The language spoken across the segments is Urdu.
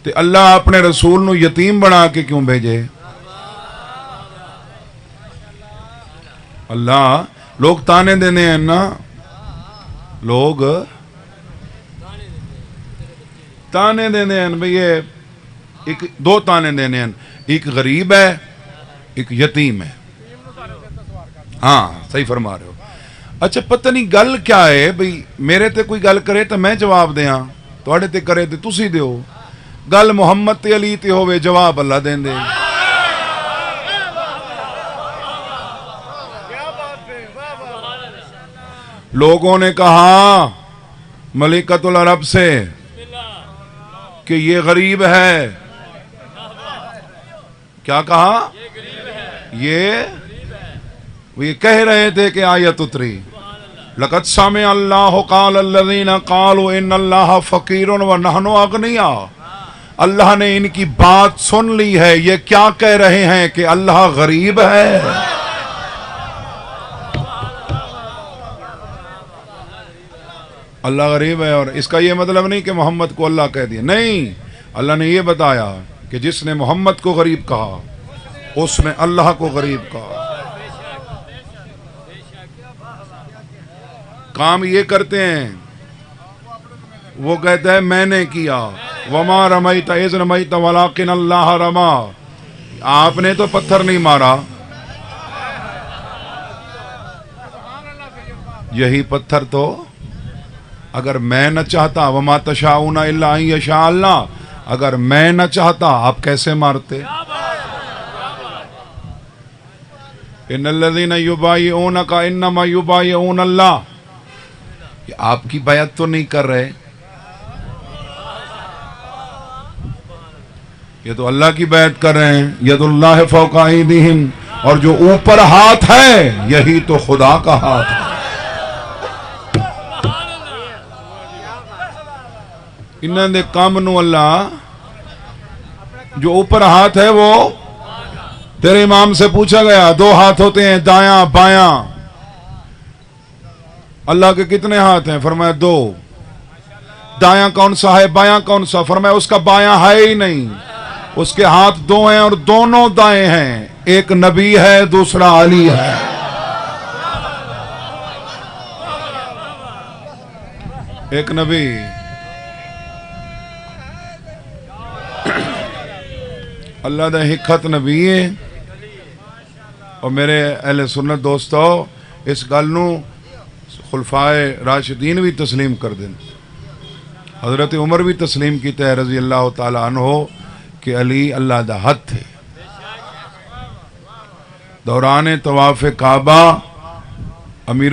تے اللہ اپنے رسول نو یتیم بنا کے کیوں بھیجے؟ اللہ لوگ تانے دینے ہیں نا، لوگ تانے دینے ہیں بھئی، یہ ایک دو تانے دینے ہیں، ایک غریب ہے ایک یتیم ہے. ہاں صحیح فرما رہے ہو. اچھا پتہ نہیں گل کیا ہے بھئی، میرے تے کوئی گل کرے تو میں جواب دیاں، تواڈے تے کرے تے تسی دیو. گل محمد تے علی تے ہوئے جواب اللہ دین دے. لوگوں نے کہا ملکۃ العرب سے کہ یہ غریب ہے. کیا کہا؟ یہ کہہ رہے تھے کہ آیت اتری لقد سمع اللہ قال الذین قالوا ان اللہ فقیر ونحن اغنیاء. اللہ نے ان کی بات سن لی ہے. یہ کیا کہہ رہے ہیں کہ اللہ غریب ہے. اللہ غریب ہے، اور اس کا یہ مطلب نہیں کہ محمد کو اللہ کہہ دیا. نہیں، اللہ نے یہ بتایا کہ جس نے محمد کو غریب کہا اس نے اللہ کو غریب کہا. کام یہ کرتے ہیں، وہ کہتا ہے میں نے کیا. وما رمیت اذ رمیت ولکن اللہ رما. آپ نے تو پتھر نہیں مارا، یہی پتھر تو اگر میں نہ چاہتا، وما تشاؤون الا ان یشاء اللہ، اگر میں نہ چاہتا آپ کیسے مارتے؟ ان الذین یبایعونک انما یبایعون اللہ. یہ آپ کی بیعت تو نہیں کر رہے، یہ تو اللہ کی بیعت کر رہے ہیں. ید اللہ فوق ایدیہم، اور جو اوپر ہاتھ ہے یہی تو خدا کا ہاتھ ہے. انہوں نے کام نو اللہ، جو اوپر ہاتھ ہے وہ تیرے امام سے پوچھا گیا، دو ہاتھ ہوتے ہیں دایاں بایاں، اللہ کے کتنے ہاتھ ہیں؟ فرمایا دو. دایاں کون سا ہے بایاں کون سا؟ فرمایا اس کا بایاں ہے ہی نہیں، اس کے ہاتھ دو ہیں اور دونوں دائیں ہیں. ایک نبی ہے دوسرا علی ہے. ایک نبی اللہ دا حکمت نبی ہے. اور میرے اہل سنت دوستو، اس گل نو خلفائے راشدین بھی تسلیم کر دیں. حضرت عمر بھی تسلیم کیتا ہے رضی اللہ تعالی عنہ کہ علی اللہ دا حد تھے. دوران طواف کعبہ امیر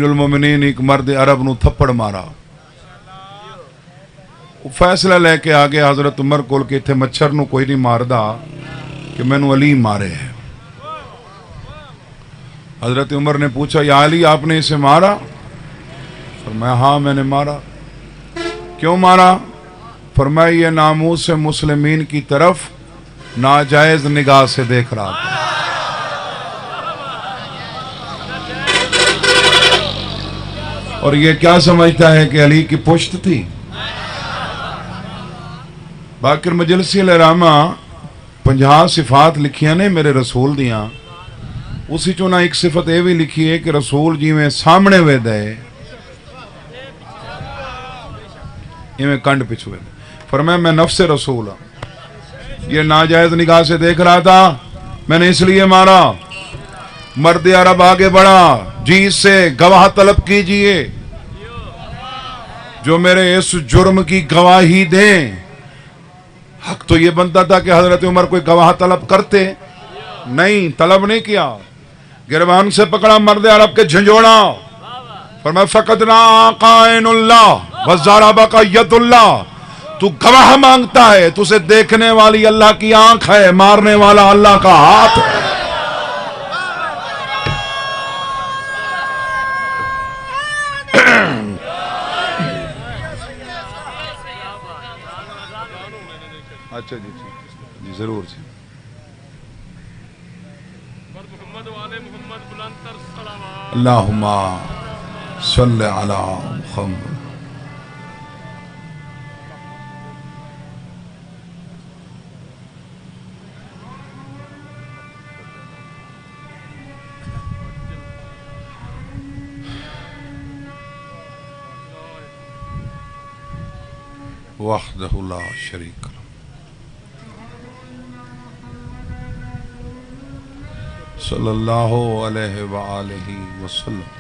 المومنین ایک مرد عرب نو تھپڑ مارا. فیصلہ لے کے آگے حضرت عمر کول کہ تھے مچھر نو کوئی نہیں ماردا کہ میں نو علی مارے ہے. حضرت عمر نے پوچھا یا علی آپ نے اسے مارا؟ فرمایا ہاں میں نے مارا. کیوں مارا؟ فرمایا یہ ناموس مسلمین کی طرف ناجائز نگاہ سے دیکھ رہا تھا. اور یہ کیا سمجھتا ہے کہ علی کی پشت تھی؟ باقر مجلسی علیہ رحمہ 50 صفات لکھیاں نے میرے رسول دیاں. اسی چونہ ایک صفت یہ بھی لکھی ہے کہ رسول جی میں سامنے وے دے میں کنڈ پچھوے دے. فرمایا میں نفس رسول ہوں، یہ ناجائز نگاہ سے دیکھ رہا تھا، میں نے اس لیے مارا. مرد عرب آگے بڑھا، جی سے گواہ طلب کیجئے جو میرے اس جرم کی گواہی دیں. حق تو یہ بنتا تھا کہ حضرت عمر کوئی گواہ طلب کرتے، نہیں، طلب نہیں کیا. گربان سے پکڑا مرد عرب کے جھنجھوڑا. فرمایا فقدنا قائن اللہ وضربک ید اللہ. تو گواہ مانگتا ہے، تو اسے دیکھنے والی اللہ کی آنکھ ہے، مارنے والا اللہ کا ہاتھ ہے. اچھا جی ضرور جی. اللہم صلی علی محمد. وحدہ لا شریک لہ صلی اللہ علیہ وآلہ وسلم۔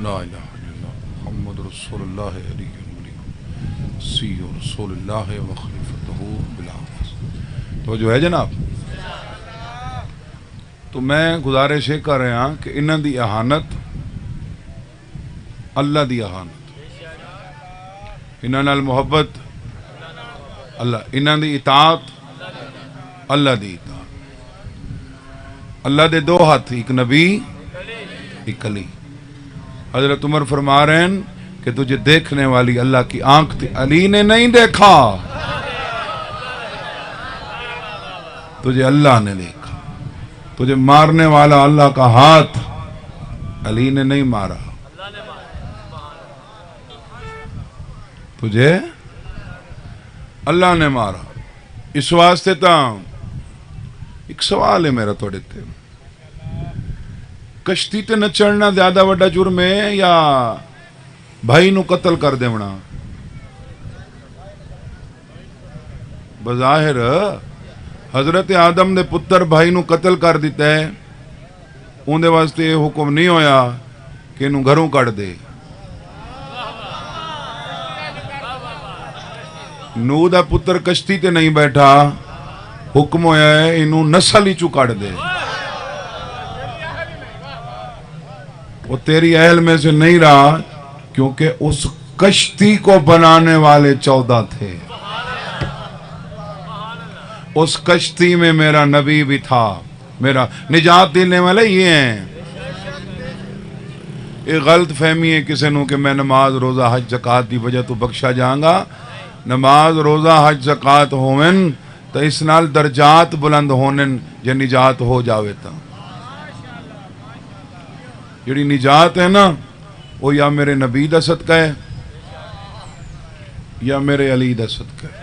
لا الہ الا اللہ محمد رسول اللہ علیہ وسلم سی رسول اللہ وخلیفتہ بالعباس۔ تو جو ہے جناب، تو میں گزارش یہ کر رہا کہ انہاں دی اہانت اللہ دی اہانت، انہاں نال محبت اللہ، انہاں دی اطاعت اللہ دی اطاعت۔ اللہ دے دو ہاتھ، ایک نبی ایک علی۔ حضرت عمر فرما رہے ہیں کہ تجھے دیکھنے والی اللہ کی آنکھ تھی، علی نے نہیں دیکھا، تجھے اللہ نے دیکھا۔ تجھے مارنے والا اللہ کا ہاتھ، علی نے نہیں مارا، تجھے اللہ نے مارا۔ اس واسطے تا ایک سوال ہے میرا توڑے تے، کشتی تے نہ چڑھنا زیادہ وڈا جرم ہے یا بھائی نو قتل کر دیونا؟ بظاہر حضرت آدم دے پتر بھائی نو قتل کر دیتا ہے، اون دے واسطے حکم نہیں ہویا کہ انہوں گھروں کٹ دے۔ نو دا پتر کشتی تے نہیں بیٹھا، حکم ہویا ہے انہوں نسل ہی چو کٹ دے۔ وہ تیری اہل میں سے نہیں رہا کیونکہ اس کشتی کو بنانے والے 14 تھے۔ اس کشتی میں میرا نبی بھی تھا، میرا نجات دینے والے یہ ہیں۔ ایک غلط فہمی ہے کسی نو کہ میں نماز روزہ حج زکات دی وجہ تو بخشا جاؤں گا۔ نماز روزہ حج زکات ہوون تو اس نال درجات بلند ہونن جے نجات ہو جاوے تا۔ جڑی نجات ہے نا وہ یا میرے نبی دا صدقہ ہے یا میرے علی دا صدقہ ہے۔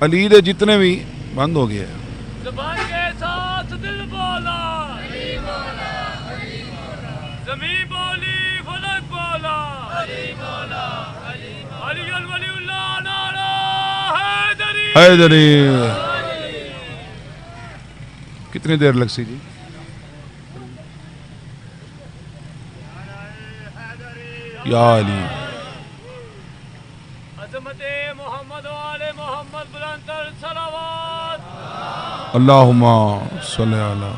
علی دے جتنے بھی بند ہو گیا ہے۔ زبان کے ساتھ دل بولا، زمین بولی فلک بولا، علی الولی اللہ نعرہ حیدری۔ حیدری کتنی دیر لگ سی جی؟ یا علی عظمت محمد و آل محمد بلندتر صلوات۔ اللہم صلی علی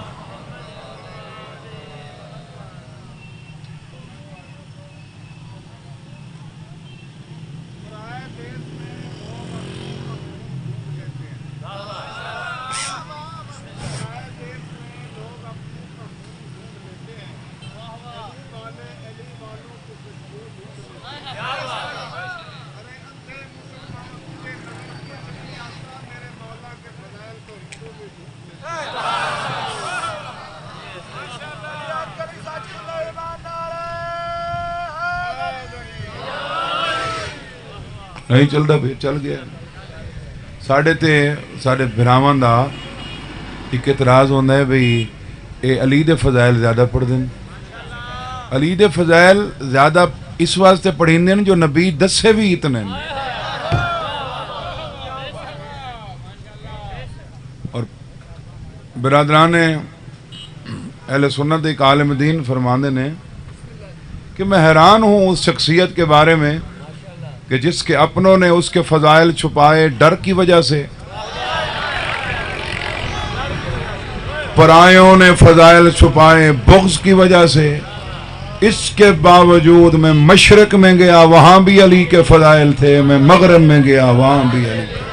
نہیں چلتا پھر چل گیا۔ ساڑھے بھراواں دا ایک اعتراض ہوندہ ہے بھئی اے علی دے فضائل زیادہ پڑھ دیں، علی دے فضائل زیادہ اس واسطے پڑھیندے ہیں جو نبی دسے بھی اتنے نے. اور برادران اہل سنت ایک عالم دین فرماندے نے کہ میں حیران ہوں اس شخصیت کے بارے میں کہ جس کے اپنوں نے اس کے فضائل چھپائے ڈر کی وجہ سے، پرایوں نے فضائل چھپائے بغض کی وجہ سے، اس کے باوجود میں مشرق میں گیا وہاں بھی علی کے فضائل تھے، میں مغرب میں گیا وہاں بھی علی کے.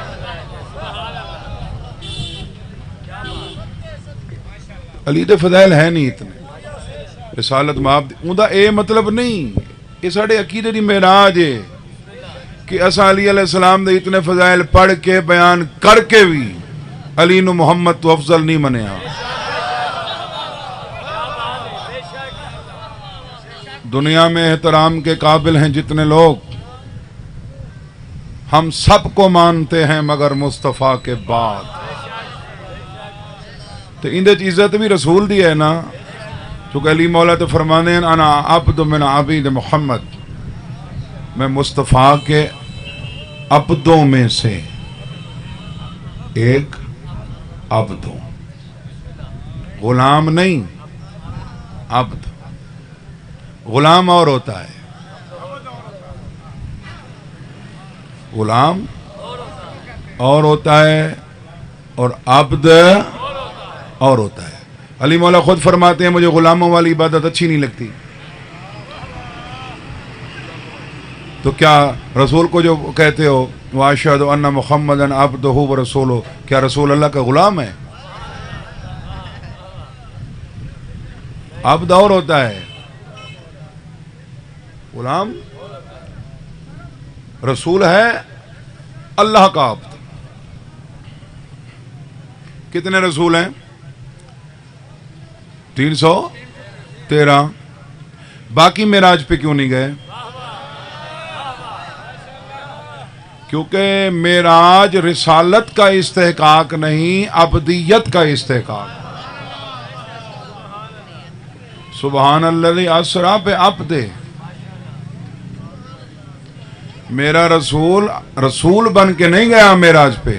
علی دے فضائل ہے نہیں اتنے. رسالت ماب اوندا اے مطلب نہیں، یہ ساڑھے عقیدے دی معراج ہے کہ اسا علی علیہ السلام دے اتنے فضائل پڑھ کے بیان کر کے بھی علی نو محمد تو افضل نہیں منیا. دنیا میں احترام کے قابل ہیں جتنے لوگ، ہم سب کو مانتے ہیں مگر مصطفیٰ کے بعد. تو اندے عزت بھی رسول دی ہے نا، چونکہ علی مولا تو فرمانے ہیں انا عبد من عبید محمد، میں مصطفیٰ کے عبدوں میں سے ایک عبد ہوں، غلام نہیں، عبد. غلام اور ہوتا ہے، غلام اور ہوتا ہے اور عبد اور ہوتا ہے. علی مولا خود فرماتے ہیں مجھے غلاموں والی عبادت اچھی نہیں لگتی. تو کیا رسول کو جو کہتے ہو وَأَشْهَدُ أَنَّ مُحَمَّدًا عَبْدُهُ وَرَسُولُهُ، کیا رسول اللہ کا غلام ہے؟ عبد اور ہوتا ہے، غلام. رسول ہے اللہ کا عبد. کتنے رسول ہیں؟ 313. باقی معراج پہ کیوں نہیں گئے؟ کیونکہ معراج رسالت کا استحقاق نہیں، عبدیت کا استحقاق. سبحان الذی اسریٰ پہ عبدہ. میرا رسول بن کے نہیں گیا معراج پہ،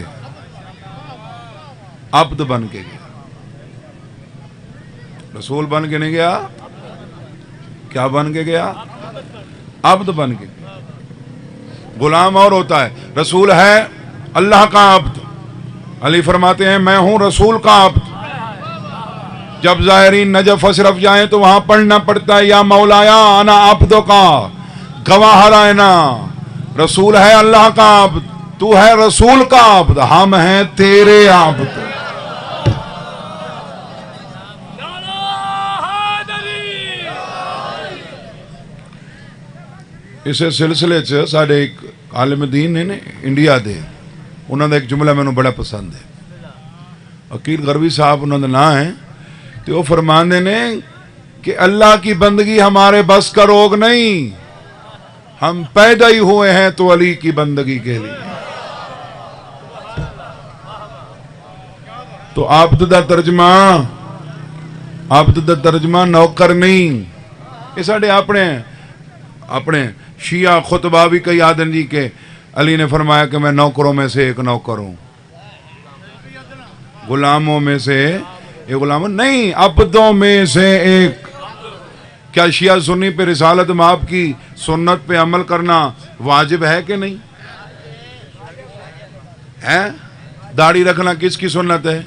عبد بن کے گیا. رسول بن کے نہیں گیا، کیا بن کے گیا؟ عبد بن کے گیا. غلام اور ہوتا ہے، رسول ہے اللہ کا عبد. علی فرماتے ہیں میں ہوں رسول کا عبد. جب ظاہرین نجف اشرف جائیں تو وہاں پڑھنا پڑتا ہے یا مولایا انا عبدو کا، گواہ رائنا. رسول ہے اللہ کا عبد، تو ہے رسول کا عبد، ہم ہیں تیرے عبد. اسے سلسلے چ ساڈے ایک عالم دین نے انڈیا دے، انہوں نے ایک جملہ میں بڑا پسند ہے. عقیل غربی صاحب انہوں نے نام ہے، تو وہ فرماندے نے کہ اللہ کی بندگی ہمارے بس کا روگ نہیں، ہم پیدا ہی ہوئے ہیں تو علی کی بندگی کے لیے. تو عبد دا ترجمہ نوکر نہیں. یہ ساڑھے اپنے شیعہ خطبہ بھی کئی آدن جی کے علی نے فرمایا کہ میں نوکروں میں سے ایک نوکر ہوں، غلاموں میں سے ایک غلام نہیں، عبدوں میں سے ایک. کیا شیعہ سنی پہ رسالت مآب کی سنت پہ عمل کرنا واجب ہے کہ نہیں ہے؟ داڑھی رکھنا کس کی سنت ہے؟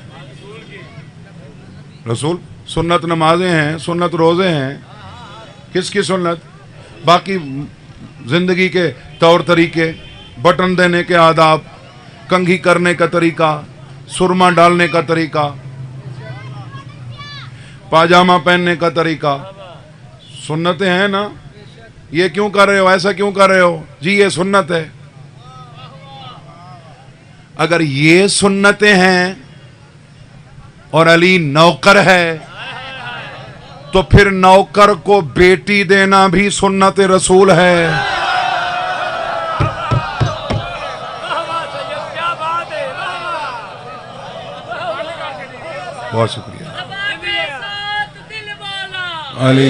رسول. سنت نمازیں ہیں، سنت روزے ہیں، کس کی سنت؟ باقی زندگی کے طور طریقے، بٹن دینے کے آداب، کنگھی کرنے کا طریقہ، سرما ڈالنے کا طریقہ، پاجامہ پہننے کا طریقہ، سنتیں ہیں نا. یہ کیوں کر رہے ہو، ایسا کیوں کر رہے ہو؟ جی یہ سنت ہے. اگر یہ سنتیں ہیں اور علی نوکر ہے تو پھر نوکر کو بیٹی دینا بھی سنت رسول ہے. بہت شکریہ. علی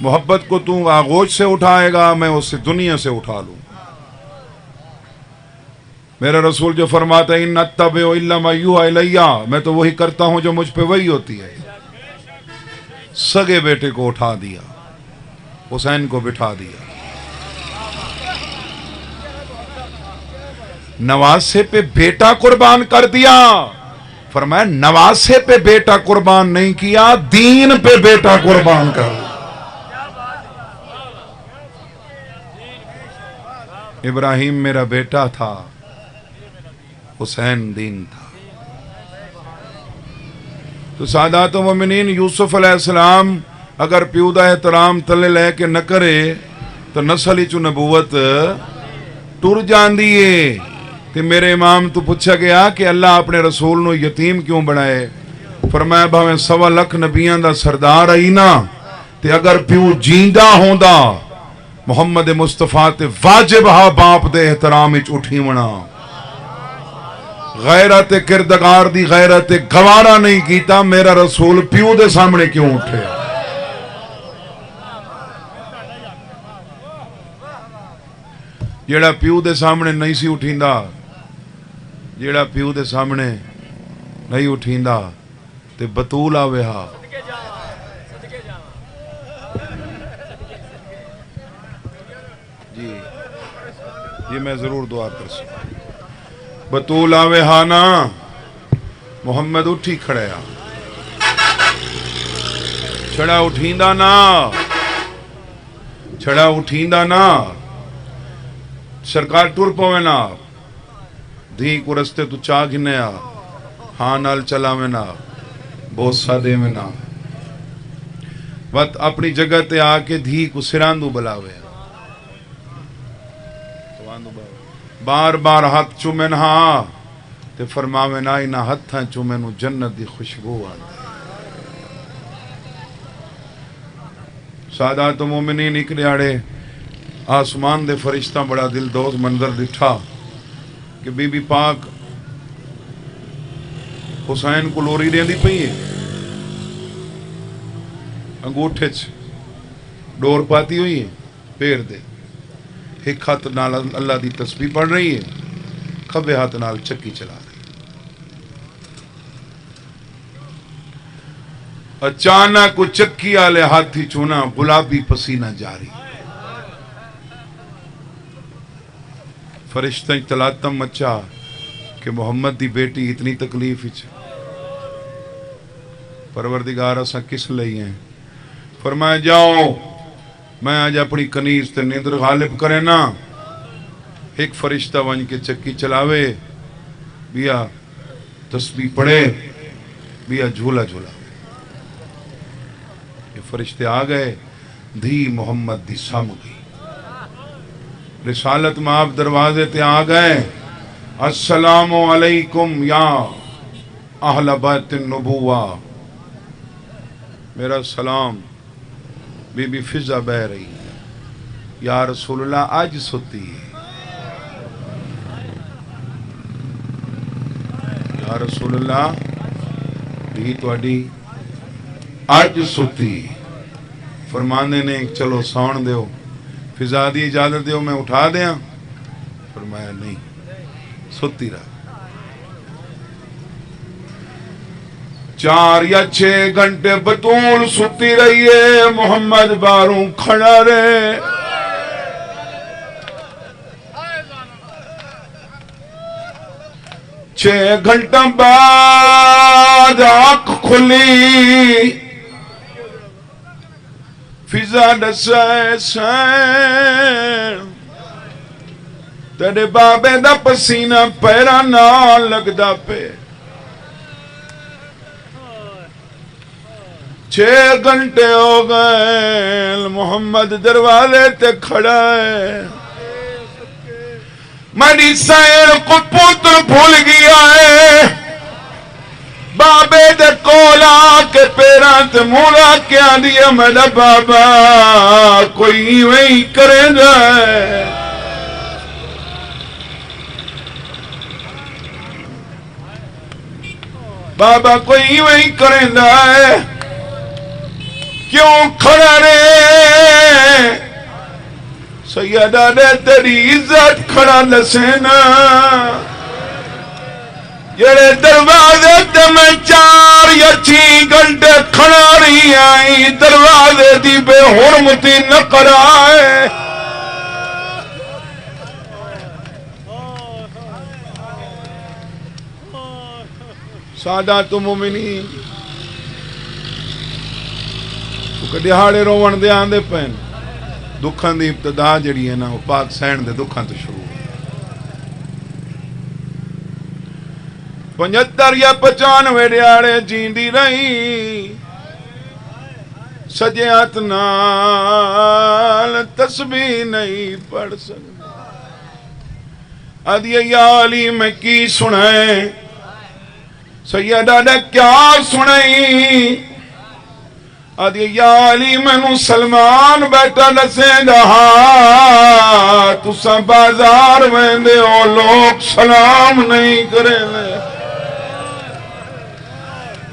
محبت کو تو آغوش سے اٹھائے گا، میں اسے دنیا سے اٹھا لوں. میرا رسول جو فرماتا ہے ان اتبع الا ما یوحی الی، میں تو وہی کرتا ہوں جو مجھ پہ وحی ہوتی ہے. سگے بیٹے کو اٹھا دیا، حسین کو بٹھا دیا. نواسے پہ بیٹا قربان کر دیا. فرمایا نواسے پہ بیٹا قربان نہیں کیا، دین پہ بیٹا قربان کر. ابراہیم میرا بیٹا تھا، حسین دین تھا. تو سادات و مومنین، یوسف علیہ السلام اگر پیو دا احترام تلے لے کے نہ کرے تو نسل چ نبوت ٹر جاندی ہے. کہ میرے امام تو پوچھا گیا کہ اللہ اپنے رسول نو یتیم کیوں بنائے؟ فرمایا بھاویں 1.25 لاکھ نبیاں دا سردار آئی نا، تے اگر پیو جیندہ ہوندا محمد مصطفیٰ تے واجب ہا باپ دے احترام وچ اٹھی ونا. غیرت کردگار دی غیرت گوارا نہیں کیتا، میرا رسول پیو دے سامنے کیوں اٹھے؟ جیڑا پیو دے سامنے نہیں سی اٹھیندا، جیڑا پیو دے سامنے نہیں اٹھیندا تے بطول آوے ہا. جی میں ضرور دعا کر سکتا. بطول آوے ہا نا، محمد اٹھی کھڑے ہا. چھڑا اٹھیندا نا، چھڑا اٹھیندا نا، سرکار ٹر پوے نا. دھی کو رستے تو چاہ گھنے آ، ہاں نال چلا میں نا، بوسا دے میں نا. وقت اپنی جگہ تے آ کے دھی کو سراندو بلاوے، بار بار ہاتھ چومن ہاں تے فرماوے نا اینا ہتھاں چومنو جنت دی خوشبو آندے. سادات و مومنین، ایک دیہاڑے آسمان دے فرشتہ بڑا دل دوز منظر دٹھا کہ بی بی پاک حسین کو لوری دیں دی پئی ہے. انگوٹھے چ ڈور پاتی ہوئی ہے، پیر دے ایک ہاتھ نال اللہ دی تسبیح پڑھ رہی ہے، کھبے ہاتھ نال چکی چلا رہی. اچانک کو چکی آلے ہاتھی چونا گلابی پسینہ جاری. فرشتہ تلاتم مچا کہ محمد دی بیٹی اتنی تکلیف ہی. پروردگار اسا کس لئی ہیں؟ فرمایا جاؤ، میں آج اپنی کنیز تے نیندر غالب کرے نا. ایک فرشتہ ون کے چکی چلاوے، بیا تسبیح پڑھے، بیا جھولا جھولا. یہ فرشتے آ گئے، دھی محمد دی سم گئی. رسالت میں آپ دروازے تے آ گئے، السلام علیکم یا اہل بیت النبوہ. میرا سلام. بی بی فضا بہ رہی، یا رسول اللہ آج ستی ہے، یا رسول اللہ بھی توڑی آج ستی. فرمانے نے چلو سون دیو، فضا دی اجازت دیو میں اٹھا دیاں. فرمایا نہیں، ستی رہا. 4 یا 6 گھنٹے بطول ستی رہی ہے، محمد باروں کھڑا رہے. چھ گھنٹہ بعد آنکھ کھلی، فضا دسے سین تیرے بابے دا پسینہ پیرا نہ لگدا پہ. 6 گھنٹے ہو گئے، محمد دروازے تے کھڑا ہے. میری سین کو پتر بھول گیا ہے، بابے دے کولا کے پیران تے مولا کیا دیا میرا بابا کوئی وہی کرے جائے. بابا کوئی وہی کرے جائے. کیوں کھڑا رے سیدہ نے تیری عزت کھڑا لسینا جڑے دروازے تے میں 4 یا 6 گھنٹے کھڑا رہی آئی دروازے دی بے حرمتی نہ کرائے سادات مومنین تو دہاڑے روون دے آندے پین دکھاں دی ابتدا جڑی ہے نا وہ پاک سین دے دکھاں تو شروع 75 یا 95 دیہاڑے جیندی رہی سجے ہاتھ نال تسبیح نہیں پڑھ سکتی آدھی یا علی میں کی سنائیں سیدہ نے کیا سنائی آدھی یا علی میں سلمان بیٹا نسے گا تسا بازار میں دے او لوگ سلام نہیں کرے لے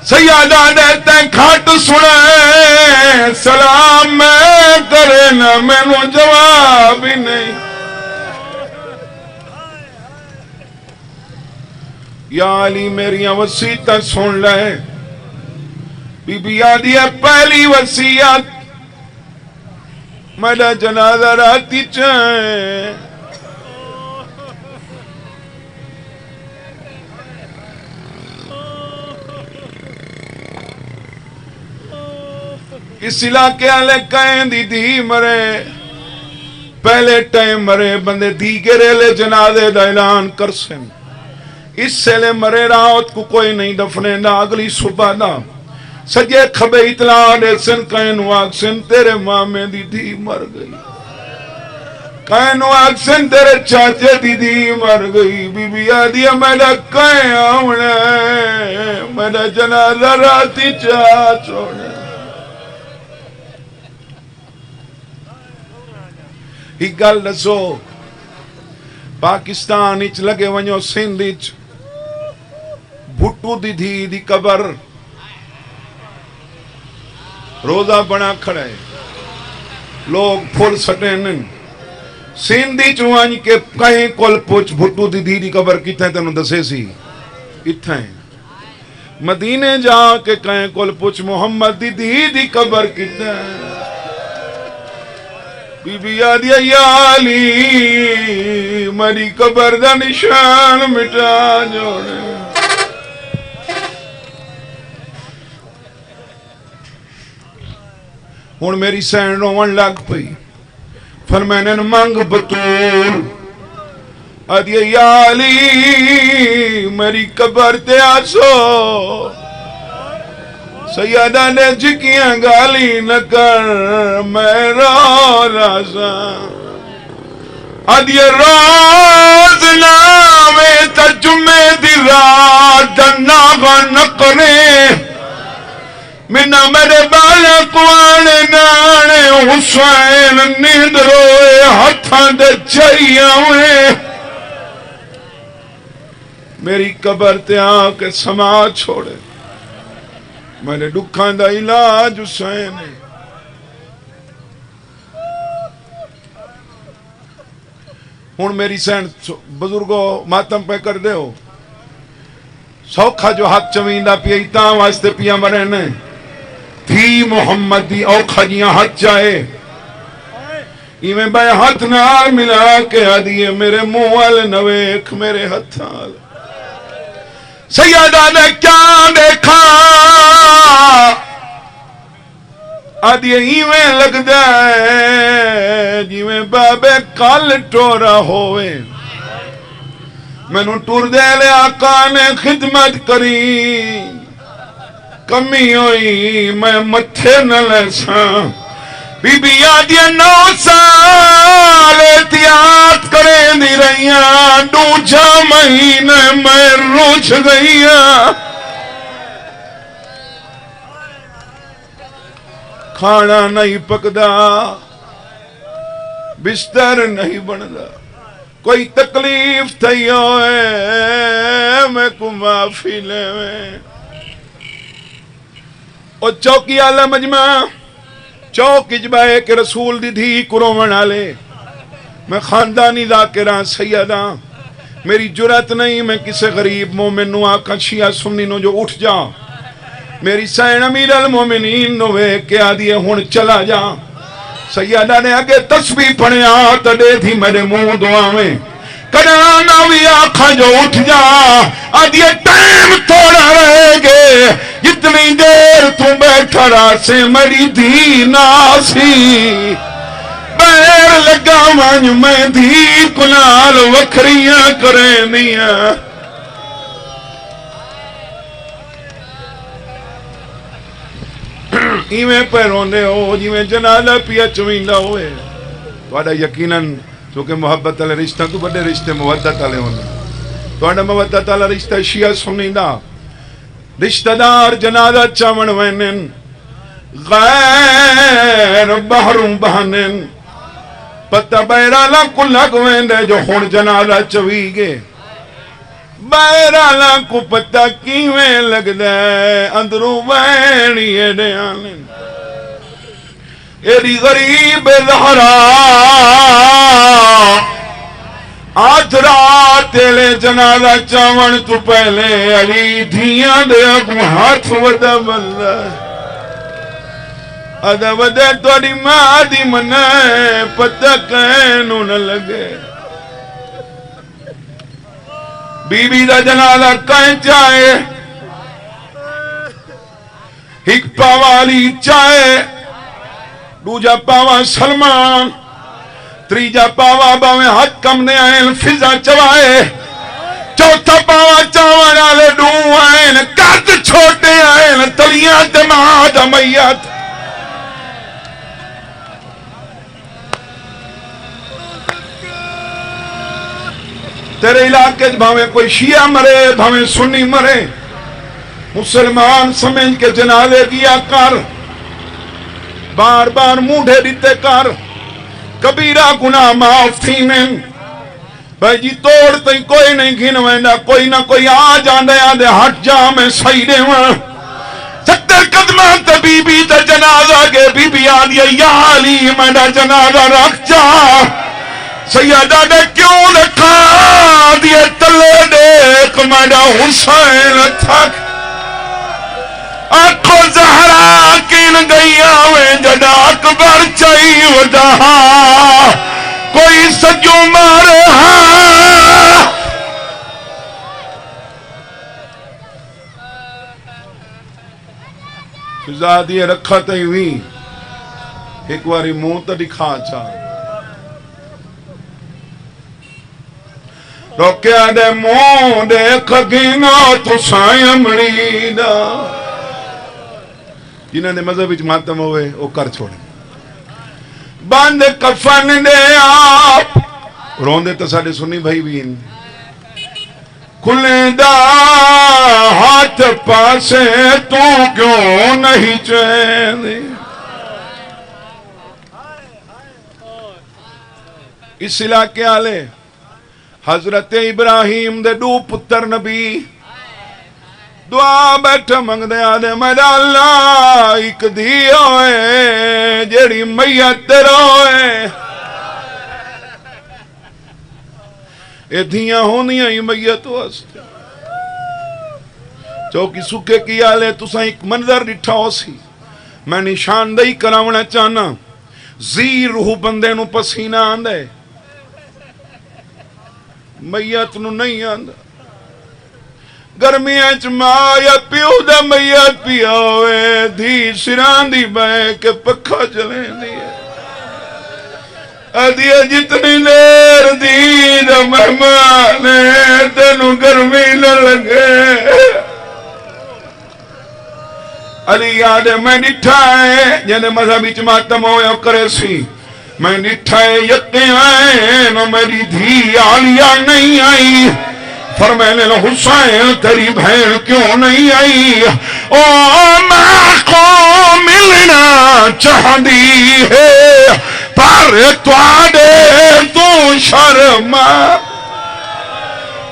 سیدہ نے تے کھٹ سنے سلام میں کرے نہ میں جواب ہی نہیں یا علی میری وصیتاں سن لے بی بی آدھی ہے پہلی وصیت میرا جنازہ راتی چاہیں اس علاقے والے کہیں دی مرے پہلے ٹائم مرے بندے دی گرے لے جنازے دا اعلان کر سن اس سے لے مرے رات کو کوئی نہیں دفنے نہ اگلی صبح دا سجے کھبے اطلاع دے سن کہیں نو آگ سن تیرے مامے دی مر گئی کہیں نو آگ سن تیرے چاچے دی مر گئی بی بی آدھی میرا کہیں آونے میرا جنازہ راتی چاہ چھوڑے ہی گل دسو پاکستان اچ لگے ونجو سندھ اچ بھٹو دی قبر روزہ بنا کھڑے لوگ پھول سٹیں سندھ اچ وانج کے کہیں کول پوچھ بھٹو دی قبر کتنے تنوں دسے سی اتھیں مدینے جا کے کہیں کول پوچھ محمد دی قبر کتنے بی بی آدھی یا علی میری قبر دا نشان مٹا جوڑے ہون میری سین روون لگ پئی فرمانے مانگ بطول آدھی یا علی میری قبر تے آسو سیدہ نے جھکیاں گالی نہ کر میں رو رازا آدھی روز نامے تجمے دی رات ناغا نقرے منا میرے بالا قوانے نانے حسین نیند روئے ہتھاں دے چاہیے ہوئے میری قبر تے آکے سما چھوڑے میں نے دکھان دا علاج حسین ہون میری سین بزرگو ماتم پہ کر دے ہو سوکھا جو ہاتھ چویندہ پیا تاں واسطے پیا مرنے تھی محمد دی اوکھا جیاں ہاتھ چاہے ایمیں بے ہاتھ نال ملا کے آدھیے میرے منہ والے نویک میرے ہاتھ نال سیدہ نے کیا دیکھا آدھی ایویں لگ جائے جیویں بابے کل ٹورا ہوئے میں نو ٹور دے لے آقا نے خدمت کری کمی ہوئی میں متھے نہ لیساں بی بی آدھی 9 سال احتیاط کریں دی رہیاں 2 مہینے میں روچ گئیاں کھانا نہیں پکدا بستر نہیں بندا کوئی تکلیف تھی ہوئے میں کو معافی لے میں او چوکی آلہ مجمع چوک اجبائے کہ رسول دی دھی کرومن آلے میں خاندانی ذاکرہ سیدہ میری جرات نہیں میں کسے غریب مومن نو آقا شیعہ سنی نو جو اٹھ جا میری سین امیر المومنین نو وے کیا دیئے ہون چلا جا سیدہ نے آگے تسبیح پڑھیا تڑے تھی میرے منہ دعاویں کڑانا بھی آقا جو اٹھ جا آدھیے ٹائم تھوڑا رہے گے جتنی دیر تو بیٹھا رہا سے میری دھی ناسی بیر لگا مانج میں دھی کنال وکھریاں کریں دیا ایویں پیرون دے ہو جیویں جنالہ پیا چوئندہ ہوئے توڑا یقیناً چونکہ محبت علی رشتہ تو بڑے رشتے مودت علی ہونے توڑا مودت علی رشتہ شیعہ سنیدہ رشتہ دار جنازہ چاون وینن غیر بحرم بہنن پتہ بیرالا کو لگ ویندے جو خون جنازہ چوی گے بیرالا کو پتہ کیویں لگ دے اندروں وینی دے آنن ایری غریب زہرا آج رات تیلے جنازہ چاون تو پہلے علی دھیاں دے اگو ہاتھ ودا بلہ ادا ودے توڑی ماں دی منہ پتہ کینو نہ لگے بی بی دا جنازہ کہیں چاہے ایک پاوالی چاہے دوجا پاوا سلمان تریجا پاوا باویں حد کم نے آئین فضا چوائے چوتھا پاوا چاوان آلے ڈو آئین کارد چھوٹے آئین تلیاں دماغ میت تیرے علاقے بھاویں کوئی شیعہ مرے بھاویں سنی مرے مسلمان سمجھ کے جنازے گیا کر بار بار موڑے دیتے کر کبیرہ گناہ معاف تھی میں بھائی جی توڑتے کوئی نہیں گھنوینا کوئی نہ کوئی آ جاندے آدھے ہٹ جا میں صحیح دے ہوں 70 قدمان تے بی بی تے جنازہ گے بی بی آدھیا یا علی میں دا جنازہ رکھ جا سیدہ نے کیوں رکھا آدھیا تلے دیکھ میں دا حسین تھک آنکھو زہرا کین گئی آویں جدا اکبر چاہی ودا کوئی سجو مارے فضادی رکھا تے ہوئی ایک واری منہ تا دکھا چاہ روکیا دے منہ دیکھ گینا تو سائیں مریدہ جنہوں نے مذہب وچ ماتم ہوئے وہ کر چھوڑے باندھ کفن دے آپ روندے تو ساڑے سنی بھائی بھی ان کھلے دا ہاتھ پاسے تو کیوں نہیں چیندے اس علاقے آلے حضرت ابراہیم دے دو پتر نبی دعا بیٹھا منگ دے آدھے میرا اللہ ایک دی ہوئے جیڑی میت روئے اے دھیاں ہونیاں ہی میت واسطے چوکی سکے کی آلے تسا ایک منظر ڈٹھا ہو سی میں نشاندہی کراونا چاہنا زیر روح بندے نو پسینہ آندے میت نو نہیں آندہ گرمیاں چماں یا پیو دا میت پیا ہوئے دھی سران دی بائے کے پکھا چلیں دیئے ادھیا جتنی دیر دی دا مہمانے تینو گرمی نہ لگے علی آدھے میں نٹھائے جنہیں مذہبی چماتم ہویا کرے سی میں نٹھائے یقین آئے نو میری دھی آلیہ نہیں آئی فرمائنے حسین تیری بہن کیوں نہیں آئی او ماں کو ملنا چاہتی ہے پر توڑے تو شرما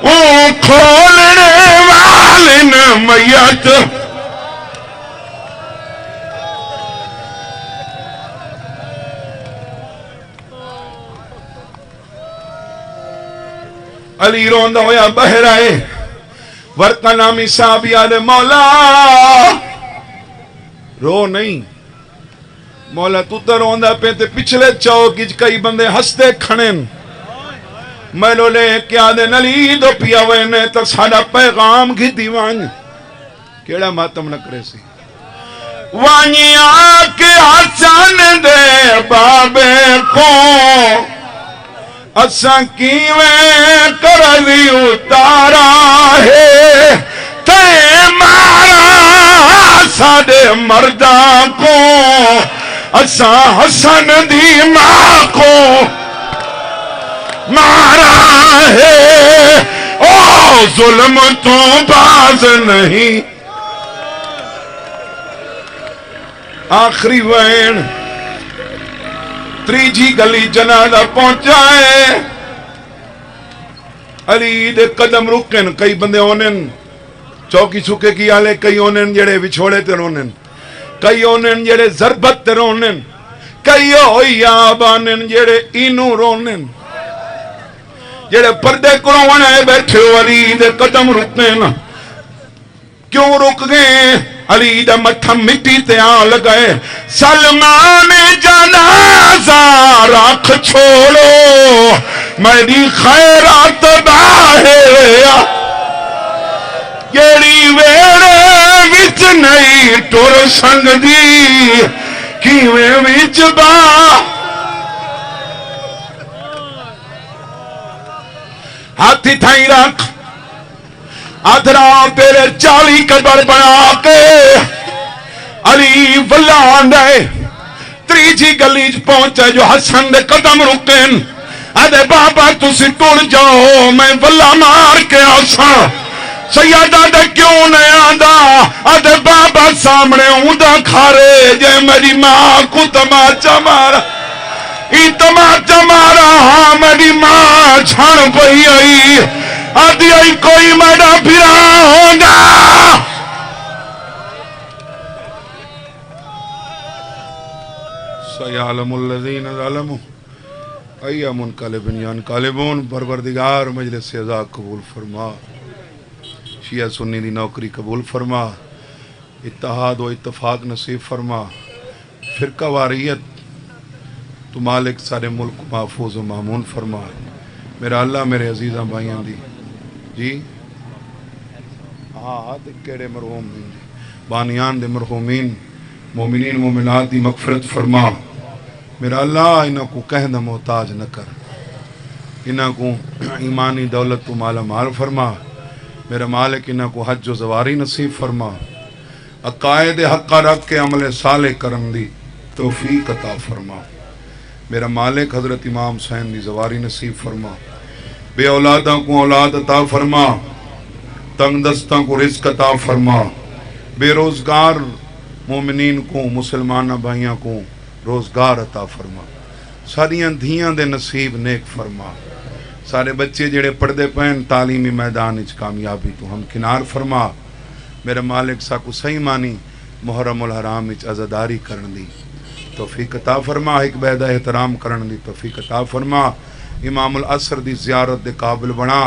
او کھولنے والن میت علی روندا ہویا بہر آئے ورقہ نامی صحابی آلے مولا رو نہیں مولا تو تے روندا پہ تے پچھلے چوک وچ کئی بندے ہستے کھڑن میلو لے کے آدھے نلی دو پیا وینے تو ساڑا پیغام گھی دیوان کیڑا ماتم نہ کرے سی وانیا کے حسن دے بابے کو اساں کیویں کرلی اتارا ہے تے مارا ساڑے مردہ کو اساں حسن دی ماں کو مارا ہے او ظلم تو باز نہیں آخری وین تریجی گلی جنازہ پہنچائے علی دے قدم رکن کئی بندے ہونن چوکی چھکے کی آلے کئی ہونن جڑے وچھوڑے تے رونن کئی ہونن جڑے ضربت تے رونن کئی ہوئی آبانن جڑے اینو رونن جڑے پردے کرونے بیٹھے علی دے قدم رکن کیوں رک گئے علی دا مٹھا مٹی تے آن لگئے سلمان جنازہ رکھ چھوڑو میری خیرات باہر جیڑی ویڑے وچ نہیں ٹر سنگ دی کیویں وچ با ہاتھی تھائی رکھ آدھرا تیرے 40 قدر بنا کے علی ولان دے تریجی گلی پہنچے جو حسن دے قدم رکن آدھے بابا تسی ٹر جاؤ میں ولا مار کے آسا سیادہ دے کیوں نہیں آدھا آدھے بابا سامنے اوندا کھارے جے میری ماں کو تماچا مارا ای تماچا مارا ہاں میری ماں چھان پہی آئی آدھی آئی کوئی میڈا پھرا ہوگا سیعلم الذین ظلموا ای منقلبن ینقلبون پروردگار مجلس عزا قبول فرما شیعہ سنی دی نوکری قبول فرما اتحاد و اتفاق نصیب فرما فرقہ واریت تو مالک سارے ملک محفوظ و مامون فرما میرا اللہ میرے عزیزاں بھائیاں دی جی ہاں کیڑے مرحوم بانیان دے مرحومین مومنین مومنات دی مغفرت فرما میرا اللہ انہاں کو کہنا محتاج نہ کر انہاں کو ایمانی دولت تو مالا مال فرما میرا مالک انہاں کو حج و زواری نصیب فرما عقائد حقہ رکھ کے عمل صالح کرن دی توفیق عطا فرما میرا مالک حضرت امام حسین دی زواری نصیب فرما بے اولاداں کو اولاد عطا فرما تنگ دستاں کو رزق عطا فرما بے روزگار مومنین کو مسلمانہ بھائیاں کو روزگار عطا فرما ساریاں دھیاں دے نصیب نیک فرما سارے بچے جڑے پڑھدے پہن تعلیمی میدان اچ کامیابی تو ہم کنار فرما میرا مالک سا کو صحیح مانی محرم الحرام اچ عزاداری کرن دی توفیق عطا فرما ایک بیدہ احترام کرن دی توفیق عطا فرما امام العصر دی زیارت دے قابل بنا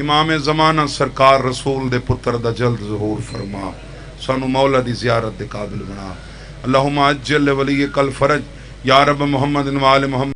امام زمانہ سرکار رسول دے پتر دا جلد ظہور فرما سانو مولا دی زیارت دے قابل بنا اللہم عجل ولی کل فرج یا رب محمد و آل محمد